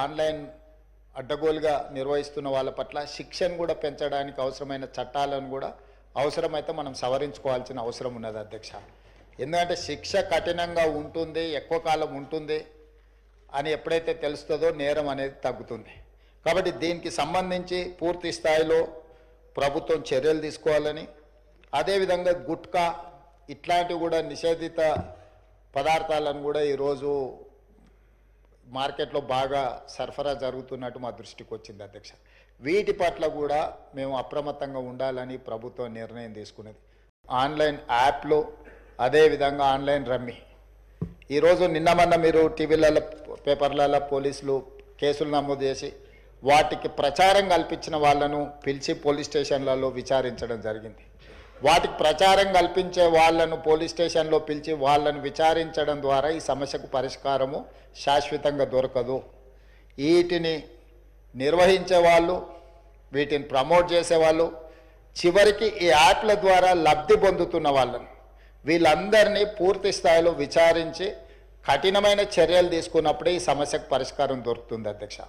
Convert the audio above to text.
Online అడ్డగోలుగా నిర్వహిస్తున్న వాళ్ళ పట్ల శిక్షను కూడా పెంచడానికి అవసరమైన చట్టాలను కూడా అవసరమైతే మనం సవరించుకోవాల్సిన అవసరం ఉన్నది అధ్యక్ష. ఎందుకంటే శిక్ష కఠినంగా ఉంటుంది, ఎక్కువ కాలం ఉంటుంది అని ఎప్పుడైతే తెలుస్తుందో నేరం అనేది తగ్గుతుంది. కాబట్టి దీనికి సంబంధించి పూర్తి స్థాయిలో ప్రభుత్వం చర్యలు తీసుకోవాలని, అదేవిధంగా గుట్కా ఇట్లాంటివి కూడా నిషేధిత పదార్థాలను కూడా ఈరోజు మార్కెట్లో బాగా సరఫరా జరుగుతున్నట్టు మా దృష్టికి వచ్చింది అధ్యక్ష. వీటి పట్ల కూడా మేము అప్రమత్తంగా ఉండాలని ప్రభుత్వం నిర్ణయం తీసుకున్నది. ఆన్లైన్ యాప్లు, అదేవిధంగా ఆన్లైన్ రమ్మీ, ఈరోజు నిన్న మీరు టీవీలలో పేపర్లలో పోలీసులు కేసులు నమోదు చేసి వాటికి ప్రచారం కల్పించిన వాళ్ళను పిలిచి పోలీస్ స్టేషన్లలో విచారించడం జరిగింది. వాటికి ప్రచారం కల్పించే వాళ్ళను పోలీస్ స్టేషన్లో పిలిచి వాళ్ళను విచారించడం ద్వారా ఈ సమస్యకు పరిష్కారము శాశ్వతంగా దొరకదు. వీటిని నిర్వహించే వాళ్ళు, వీటిని ప్రమోట్ చేసేవాళ్ళు, చివరికి ఈ యాప్ల ద్వారా లబ్ధి పొందుతున్న వాళ్ళను వీళ్ళందరినీ పూర్తి స్థాయిలో విచారించి కఠినమైన చర్యలు తీసుకున్నప్పుడే ఈ సమస్యకు పరిష్కారం దొరుకుతుంది అధ్యక్ష.